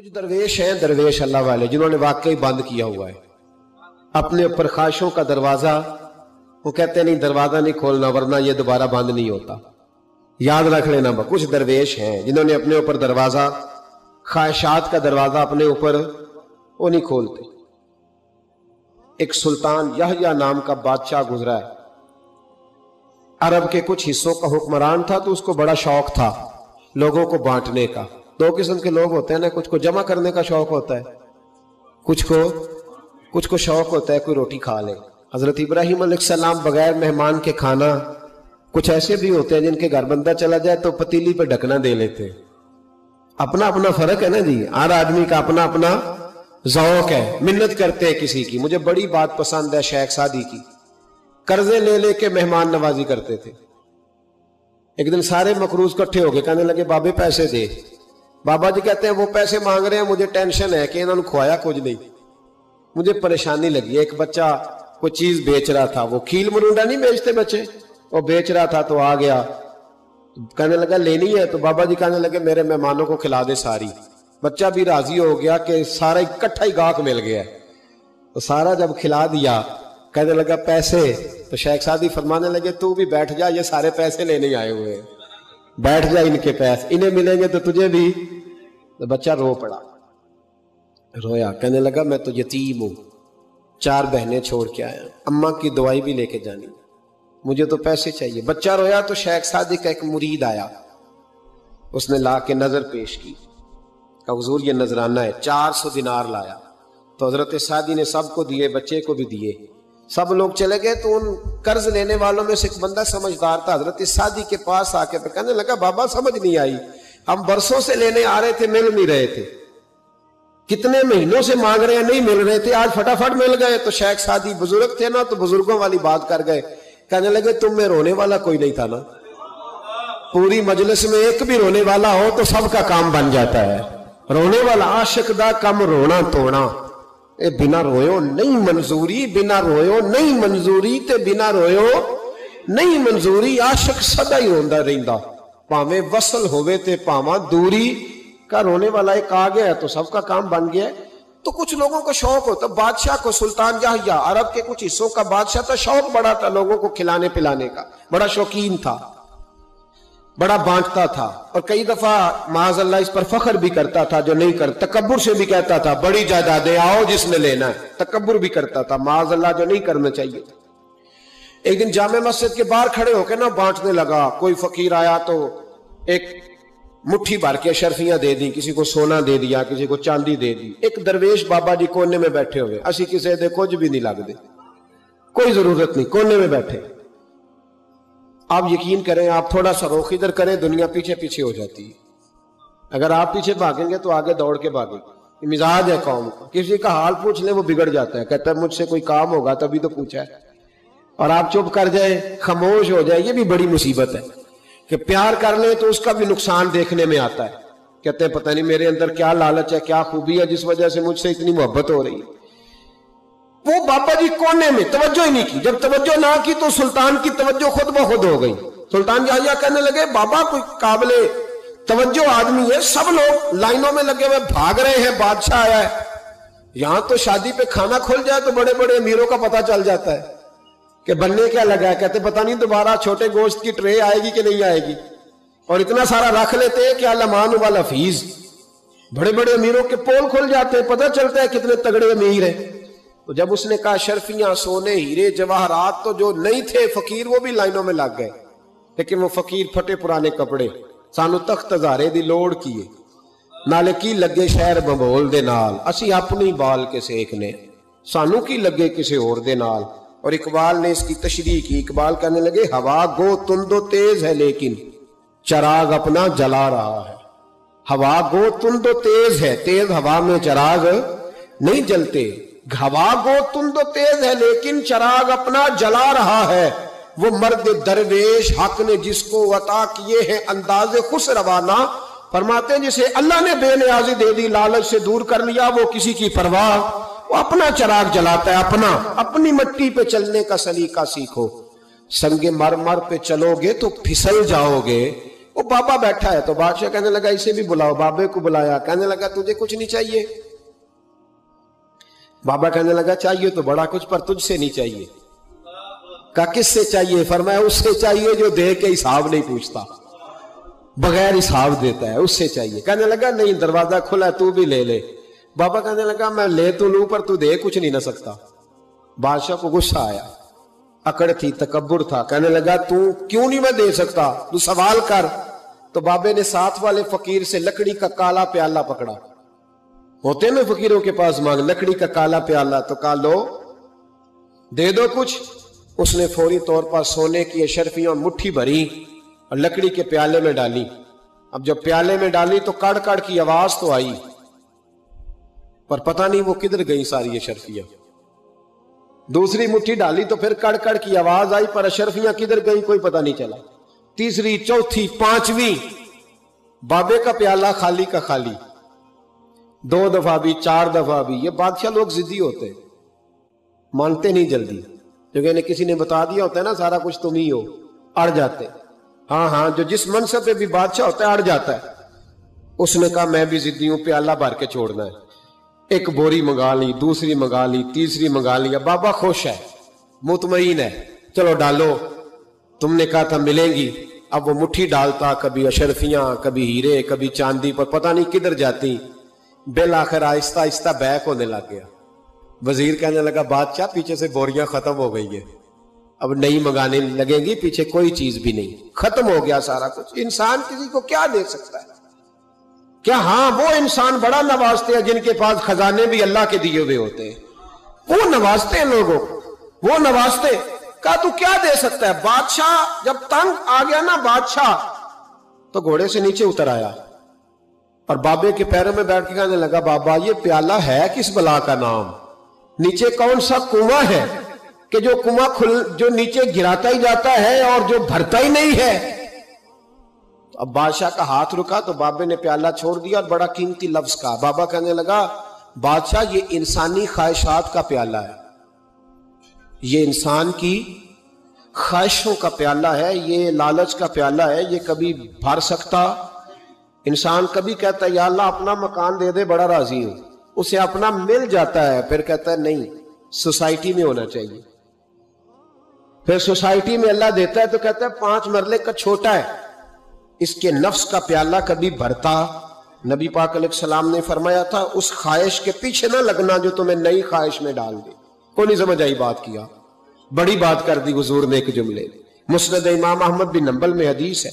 کچھ درویش ہیں، درویش اللہ والے، جنہوں نے واقعی بند کیا ہوا ہے اپنے اوپر خواہشوں کا دروازہ. وہ کہتے ہیں نہیں دروازہ نہیں کھولنا ورنہ یہ دوبارہ بند نہیں ہوتا. یاد رکھ لینا، کچھ درویش ہیں جنہوں نے اپنے اوپر دروازہ، خواہشات کا دروازہ اپنے اوپر وہ نہیں کھولتے. ایک سلطان یحییٰ نام کا بادشاہ گزرا ہے، عرب کے کچھ حصوں کا حکمران تھا، تو اس کو بڑا شوق تھا لوگوں کو بانٹنے کا. دو قسم کے لوگ ہوتے ہیں نا، کچھ کو جمع کرنے کا شوق ہوتا ہے، کچھ کو شوق ہوتا ہے کوئی روٹی کھا لے. حضرت ابراہیم علیہ السلام بغیر مہمان کے کھانا، کچھ ایسے بھی ہوتے ہیں جن کے گھر بندہ چلا جائے تو پتیلی پہ ڈھکنا دے لیتے. اپنا اپنا فرق ہے نا جی، ہر آدمی کا اپنا اپنا ذوق ہے. منت کرتے ہیں کسی کی. مجھے بڑی بات پسند ہے شیخ سعدی کی، قرضے لے لے کے مہمان نوازی کرتے تھے. ایک دن سارے مقروض کٹھے ہو گئے، کہنے لگے بابے پیسے دے. بابا جی کہتے ہیں وہ پیسے مانگ رہے ہیں، مجھے ٹینشن ہے کہ انہوں نے کھوایا کچھ نہیں، مجھے پریشانی لگی. ایک بچہ کوئی چیز بیچ رہا تھا، وہ کھیل مرونڈا نہیں بیچتے بچے، وہ بیچ رہا تھا تو آ گیا، کہنے لگا لینی ہے. تو بابا جی کہنے لگے میرے مہمانوں کو کھلا دے ساری. بچہ بھی راضی ہو گیا کہ سارا اکٹھا ہی گاہک مل گیا. تو سارا جب کھلا دیا کہنے لگا پیسے. تو شیخ سعدی فرمانے لگے تو بھی بیٹھ جا، یہ سارے پیسے لینے آئے ہوئے ہیں، بیٹھ جا، ان کے پیسے انہیں ملیں گے تو تجھے بھی. تو بچہ رو پڑا، رویا، کہنے لگا میں تو یتیم ہوں، 4 بہنیں چھوڑ کے آیا، اماں کی دوائی بھی لے کے جانی، مجھے تو پیسے چاہیے. بچہ رویا تو شیخ سعدی کا ایک مرید آیا، اس نے لا کے نظر پیش کی کہ حضور یہ نذرانہ ہے. 400 دینار لایا. تو حضرت سعدی نے سب کو دیے، بچے کو بھی دیے. سب لوگ چلے گئے تو ان قرض لینے والوں میں سے ایک بندہ سمجھدار تھا، حضرت سعدی کے پاس آ کے کہنے لگا بابا سمجھ نہیں آئی، ہم برسوں سے لینے آ رہے تھے، مل نہیں رہے تھے، کتنے مہینوں سے مانگ رہے ہیں نہیں مل رہے تھے، آج فٹافٹ مل گئے. تو شیخ سعدی بزرگ تھے نا، تو بزرگوں والی بات کر گئے. کہنے لگے تم میں رونے والا کوئی نہیں تھا نا، پوری مجلس میں ایک بھی رونے والا ہو تو سب کا کام بن جاتا ہے. رونے والا عاشق دا کم رونا توڑا، اے بنا رویو نہیں منظوری، بنا رویو نہیں منظوری تے بنا رویو نہیں منظوری. عاشق سدا ہی روندا رہندا، پاویں وصل ہوئے تے پاواں دوری. کا رونے والا ایک آ گیا تو سب کا کام بن گیا. تو کچھ لوگوں کو شوق ہوتا، بادشاہ کو، سلطان یحییٰ عرب کے کچھ حصوں کا بادشاہ تھا، شوق بڑا تھا لوگوں کو کھلانے پلانے کا، بڑا شوقین تھا، بڑا بانٹتا تھا. اور کئی دفعہ معاذ اللہ اس پر فخر بھی کرتا تھا جو نہیں کرتا، تکبر سے بھی کہتا تھا بڑی جائیدادیں آؤ جس نے لینا ہے، تکبر بھی کرتا تھا معاذ اللہ جو نہیں کرنا چاہیے. ایک دن جامع مسجد کے باہر کھڑے ہو کے نا بانٹنے لگا. کوئی فقیر آیا تو ایک مٹھی بھر کے اشرفیاں دے دی، کسی کو سونا دے دیا، کسی کو چاندی دے دی. ایک درویش بابا جی کونے میں بیٹھے ہوئے، اسی کسی دے کچھ بھی نہیں لگ دے، کوئی ضرورت نہیں، کونے میں بیٹھے. آپ یقین کریں، آپ تھوڑا سا رخ ادھر کریں، دنیا پیچھے پیچھے ہو جاتی ہے. اگر آپ پیچھے بھاگیں گے تو آگے دوڑ کے بھاگیں گے. مزاج ہے قوم کا، کسی کا حال پوچھ لیں وہ بگڑ جاتا ہے، کہتا ہے مجھ سے کوئی کام ہوگا تبھی تو پوچھا ہے. اور آپ چپ کر جائیں، خاموش ہو جائے، یہ بھی بڑی مصیبت ہے. کہ پیار کر لیں تو اس کا بھی نقصان دیکھنے میں آتا ہے. کہتے ہیں پتہ نہیں میرے اندر کیا لالچ ہے، کیا خوبی ہے جس وجہ سے مجھ سے اتنی محبت ہو رہی ہے. وہ بابا جی کونے میں توجہ ہی نہیں کی. جب توجہ نہ کی تو سلطان کی توجہ خود بخود ہو گئی. سلطان یحییٰ کہنے لگے بابا کوئی قابل توجہ آدمی ہے، سب لوگ لائنوں میں لگے ہوئے بھاگ رہے ہیں، بادشاہ آیا ہے. یہاں تو شادی پہ کھانا کھل جائے تو بڑے بڑے امیروں کا پتہ چل جاتا ہے کہ بننے کیا لگا ہے. کہتے پتہ نہیں دوبارہ چھوٹے گوشت کی ٹرے آئے گی کہ نہیں آئے گی. اور اتنا سارا رکھ لیتے ہیں کہ علمان والحفیظ، بڑے بڑے امیروں کے پول کھل جاتے ہیں، پتہ چلتا ہے کتنے تگڑے امیر ہیں. تو جب اس نے کہا شرفیاں، سونے، ہیرے، جواہرات، تو جو نہیں تھے فقیر وہ بھی لائنوں میں لگ گئے. لیکن وہ فقیر پھٹے پرانے کپڑے، سانو تخت ہزارے دی لوڑ کیے، نالے کی لگے شہر ببول دے نال، اسی اپنی بال کے سیکھنے، سانو کی لگے کسے اور دے نال. اور اقبال نے اس کی تشریح کی. اقبال کہنے لگے ہوا گو تند و تیز ہے لیکن چراغ اپنا جلا رہا ہے. ہوا گو تند و تیز ہے، تیز ہوا میں چراغ نہیں جلتے. ہوا گو تند و تیز ہے لیکن چراغ اپنا جلا رہا ہے. وہ مرد درویش حق نے جس کو عطا کیے ہیں انداز خوش روانہ، فرماتے ہیں جسے اللہ نے بے نیازی دے دی، لالچ سے دور کر لیا، وہ کسی کی پرواہ، وہ اپنا چراغ جلاتا ہے. اپنی مٹی پہ چلنے کا سلیقہ سیکھو. سنگ مرمر پہ چلو گے تو پھسل جاؤ گے، وہ بابا بیٹھا ہے تو بادشاہ کہنے لگا اسے بھی بلاؤ. بابے کو بلایا, کہنے لگا تجھے کچھ نہیں چاہیے؟ بابا کہنے لگا چاہیے تو بڑا کچھ, پر تجھ سے نہیں چاہیے. کہا کس سے چاہیے؟ فرمایا اس سے چاہیے جو دے کے حساب نہیں پوچھتا, بغیر حساب دیتا ہے, اس سے چاہیے. کہنے لگا نہیں, دروازہ کھلا ہے, تو بھی لے لے. بابا کہنے لگا میں لے تو لوں پر تو دے کچھ نہیں نہ سکتا. بادشاہ کو غصہ آیا, اکڑ تھی, تکبر تھا. کہنے لگا تو کیوں نہیں میں دے سکتا, تو سوال کر. تو بابے نے ساتھ والے فقیر سے لکڑی کا کالا پیالہ پکڑا, ہوتے نا فقیروں کے پاس مانگ, لکڑی کا کالا پیالہ, تو کہا لو دے دو کچھ. اس نے فوری طور پر سونے کی اشرفیاں مٹھی بھری اور لکڑی کے پیالے میں ڈالی. اب جب پیالے میں ڈالی تو کڑ کڑ کی آواز تو آئی, پر پتہ نہیں وہ کدھر گئی ساری اشرفیاں. دوسری مٹھی ڈالی تو پھر کڑ کڑ کی آواز آئی, پر اشرفیاں کدھر گئی کوئی پتہ نہیں چلا. تیسری, چوتھی, پانچویں, بابے کا پیالہ خالی کا خالی. 2 دفعہ بھی, 4 دفعہ بھی. یہ بادشاہ لوگ ضدی ہوتے ہیں, مانتے نہیں جلدی, کیونکہ کسی نے بتا دیا ہوتا ہے نا سارا کچھ تم ہی ہو, اڑ جاتے. ہاں جو جس منصب پہ بھی بادشاہ ہوتا ہے اڑ جاتا ہے. اس نے کہا میں بھی ضدی ہوں, پیالہ بھر کے چھوڑنا ہے. ایک بوری منگا لی, دوسری منگا لی, تیسری منگا لی. بابا خوش ہے, مطمئن ہے, چلو ڈالو, تم نے کہا تھا ملیں گی. اب وہ مٹھی ڈالتا, کبھی اشرفیاں, کبھی ہیرے, کبھی چاندی, پر پتہ نہیں کدھر جاتی. بالآخر آہستہ آہستہ بیک ہونے لگ گیا. وزیر کہنے لگا بادشاہ پیچھے سے بوریاں ختم ہو گئی ہیں, اب نئی منگانے لگیں گی, پیچھے کوئی چیز بھی نہیں, ختم ہو گیا سارا کچھ. انسان کسی کو کیا دے سکتا ہے؟ کیا ہاں وہ انسان بڑا نوازتے ہیں جن کے پاس خزانے بھی اللہ کے دیے ہوئے ہوتے ہیں, وہ نوازتے ہیں لوگوں, وہ نوازتے. کہا تو کیا دے سکتا ہے؟ بادشاہ جب تنگ آ گیا نا بادشاہ, تو گھوڑے سے نیچے اتر آیا اور بابے کے پیروں میں بیٹھ کے کہنے لگا بابا یہ پیالہ ہے کس بلا کا نام؟ نیچے کون سا کنواں ہے کہ جو کنواں جو نیچے گراتا ہی جاتا ہے اور جو بھرتا ہی نہیں ہے؟ اب بادشاہ کا ہاتھ رکا تو بابے نے پیالہ چھوڑ دیا اور بڑا قیمتی لفظ کہا. بابا کہنے لگا بادشاہ یہ انسانی خواہشات کا پیالہ ہے, یہ انسان کی خواہشوں کا پیالہ ہے, یہ لالچ کا پیالہ ہے, یہ کبھی بھر سکتا. انسان کبھی کہتا ہے یا اللہ اپنا مکان دے دے بڑا راضی ہوں, اسے اپنا مل جاتا ہے, پھر کہتا ہے نہیں سوسائٹی میں ہونا چاہیے. پھر سوسائٹی میں اللہ دیتا ہے تو کہتا ہے 5 مرلے کا چھوٹا ہے. اس کے نفس کا پیالہ کبھی بھرتا. نبی پاک علیہ السلام نے فرمایا تھا اس خواہش کے پیچھے نہ لگنا جو تمہیں نئی خواہش میں ڈال دے. کوئی نہیں سمجھ آئی بات کیا, بڑی بات کر دی حضور نے ایک جملے. مسند امام احمد بن حنبل میں حدیث ہے